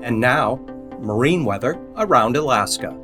And now, marine weather around Alaska.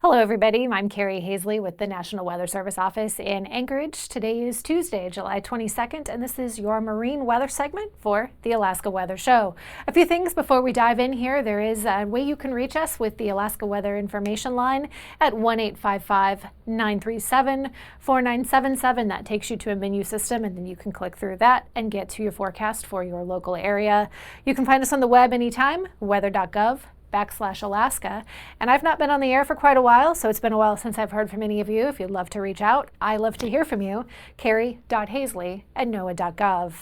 Hello everybody, I'm Carrie Haisley with the National Weather Service office in Anchorage. Today is Tuesday, July 22nd, and this is your marine weather segment for the Alaska Weather Show. A few things before we dive in here. There is a way you can reach us with the Alaska Weather Information Line at 1-855-937-4977. That takes you to a menu system, and then you can click through that and get to your forecast for your local area. You can find us on the web anytime, weather.gov/Alaska. And I've not been on the air for quite a while, so it's been a while since I've heard from any of you. If you'd love to reach out, I love to hear from you. Carrie.Haisley@NOAA.gov.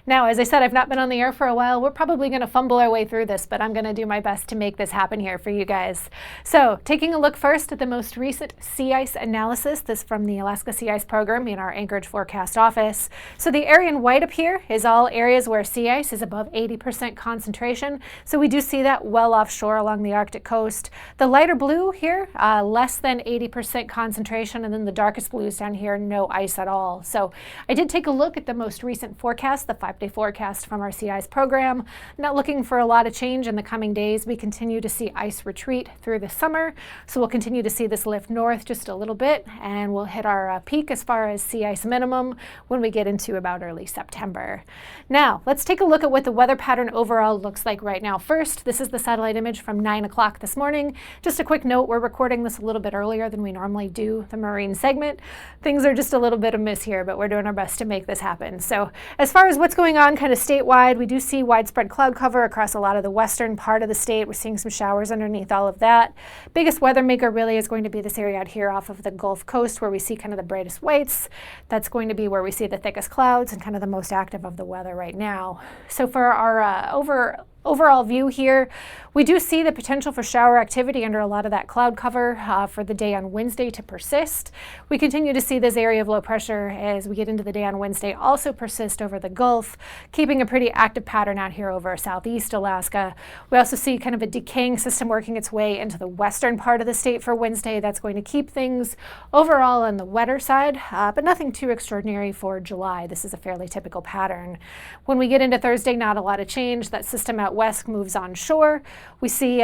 Now, as I said, I've not been on the air for a while. We're probably going to fumble our way through this, but I'm going to do my best to make this happen here for you guys. So, taking a look first at the most recent sea ice analysis, this from the Alaska Sea Ice Program in our Anchorage Forecast Office. So the area in white up here is all areas where sea ice is above 80% concentration. So we do see that well offshore along the Arctic coast. The lighter blue here, less than 80% concentration, and then the darkest blues down here, no ice at all. So I did take a look at the most recent forecast, the 5-day forecast from our sea ice program. Not looking for a lot of change in the coming days. We continue to see ice retreat through the summer, so we'll continue to see this lift north just a little bit, and we'll hit our peak as far as sea ice minimum when we get into about early September. Now, let's take a look at what the weather pattern overall looks like right now. First, this is the satellite image from 9 o'clock this morning. Just a quick note, we're recording this a little bit earlier than we normally do the marine segment. Things are just a little bit amiss here, but we're doing our best to make this happen. So as far as what's going on kind of statewide, we do see widespread cloud cover across a lot of the western part of the state. We're seeing some showers underneath all of that. Biggest weather maker really is going to be this area out here off of the Gulf Coast where we see kind of the brightest whites. That's going to be where we see the thickest clouds and kind of the most active of the weather right now. So for our overall view here, we do see the potential for shower activity under a lot of that cloud cover for the day on Wednesday to persist. We continue to see this area of low pressure as we get into the day on Wednesday also persist over the Gulf, keeping a pretty active pattern out here over southeast Alaska. We also see kind of a decaying system working its way into the western part of the state for Wednesday. That's going to keep things overall on the wetter side, but nothing too extraordinary for July. This is a fairly typical pattern. When we get into Thursday, not a lot of change. That system out west moves onshore. We see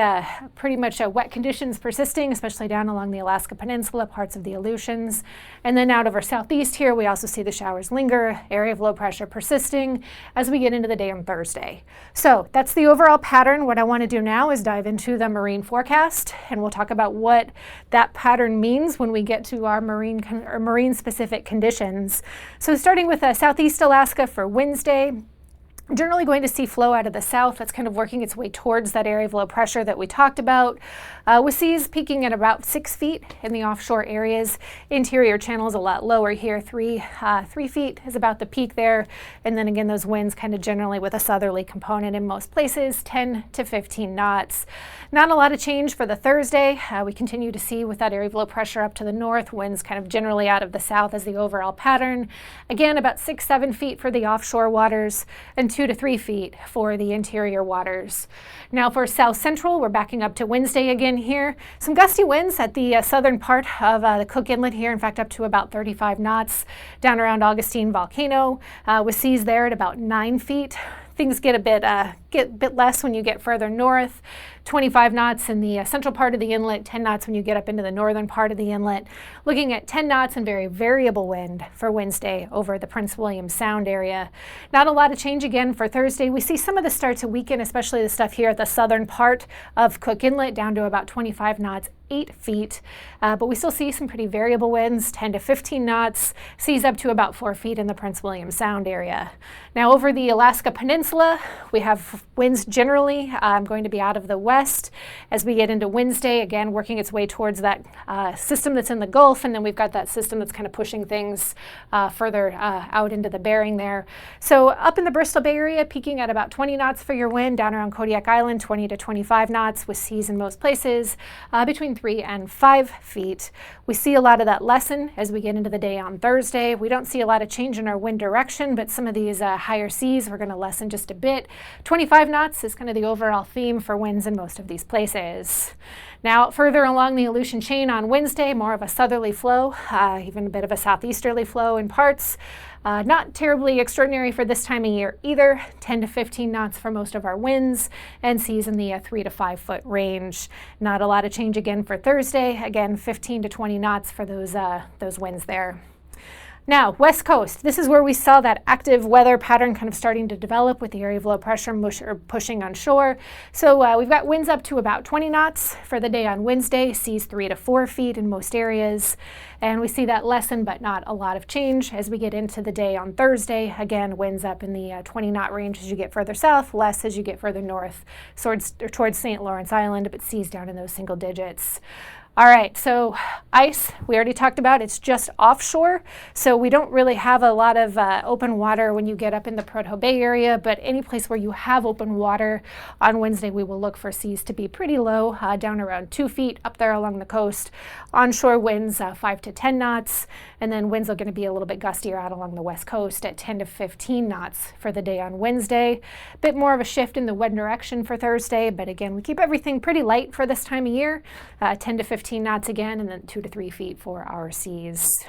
pretty much wet conditions persisting, especially down along the Alaska Peninsula, parts of the Aleutians. And then out over southeast here, we also see the showers linger, area of low pressure persisting as we get into the day on Thursday. So that's the overall pattern. What I want to do now is dive into the marine forecast, and we'll talk about what that pattern means when we get to our marine specific conditions. So starting with southeast Alaska for Wednesday, generally going to see flow out of the south that's kind of working its way towards that area of low pressure that we talked about, with seas peaking at about 6 feet in the offshore areas. Interior channels a lot lower here, 3 feet is about the peak there. And then again, those winds kind of generally with a southerly component in most places, 10 to 15 knots. Not a lot of change for the Thursday. We continue to see with that area of low pressure up to the north, winds kind of generally out of the south as the overall pattern. Again, about 6-7 feet for the offshore waters and 2 to 3 feet for the interior waters. Now for south central, we're backing up to Wednesday again here. Some gusty winds at the southern part of the Cook Inlet here, in fact up to about 35 knots down around Augustine Volcano, with seas there at about 9 feet. Things get a bit less when you get further north. 25 knots in the central part of the inlet, 10 knots when you get up into the northern part of the inlet. Looking at 10 knots and very variable wind for Wednesday over the Prince William Sound area. Not a lot of change again for Thursday. We see some of this start to weaken, especially the stuff here at the southern part of Cook Inlet down to about 25 knots, 8 feet. But we still see some pretty variable winds, 10 to 15 knots, seas up to about 4 feet in the Prince William Sound area. Now over the Alaska Peninsula, we have winds generally going to be out of the west as we get into Wednesday, again working its way towards that system that's in the Gulf, and then we've got that system that's kind of pushing things further out into the Bering there. So up in the Bristol Bay Area, peaking at about 20 knots for your wind, down around Kodiak Island, 20 to 25 knots with seas in most places between 3 and 5 feet. We see a lot of that lessen as we get into the day on Thursday. We don't see a lot of change in our wind direction, but some of these higher seas we're going to lessen just a bit. 25 knots is kind of the overall theme for winds in most of these places. Now further along the Aleutian chain on Wednesday, more of a southerly flow, even a bit of a southeasterly flow in parts. Not terribly extraordinary for this time of year either. 10 to 15 knots for most of our winds, and seas in the 3 to 5 foot range. Not a lot of change again for Thursday. Again, 15 to 20 knots for those winds there. Now, West Coast, this is where we saw that active weather pattern kind of starting to develop with the area of low pressure pushing on shore. So we've got winds up to about 20 knots for the day on Wednesday, seas 3 to 4 feet in most areas. And we see that lessen, but not a lot of change as we get into the day on Thursday. Again, winds up in the 20 knot range as you get further south, less as you get further north towards St. Lawrence Island, but seas down in those single digits. All right, so ice, we already talked about, it's just offshore, so we don't really have a lot of open water when you get up in the Prudhoe Bay area, but any place where you have open water on Wednesday, we will look for seas to be pretty low, down around 2 feet up there along the coast. Onshore winds 5 to 10 knots, and then winds are going to be a little bit gustier out along the west coast at 10 to 15 knots for the day on Wednesday. A bit more of a shift in the wind direction for Thursday, but again, we keep everything pretty light for this time of year, 10 to 15 knots again, and then 2 to 3 feet for our seas.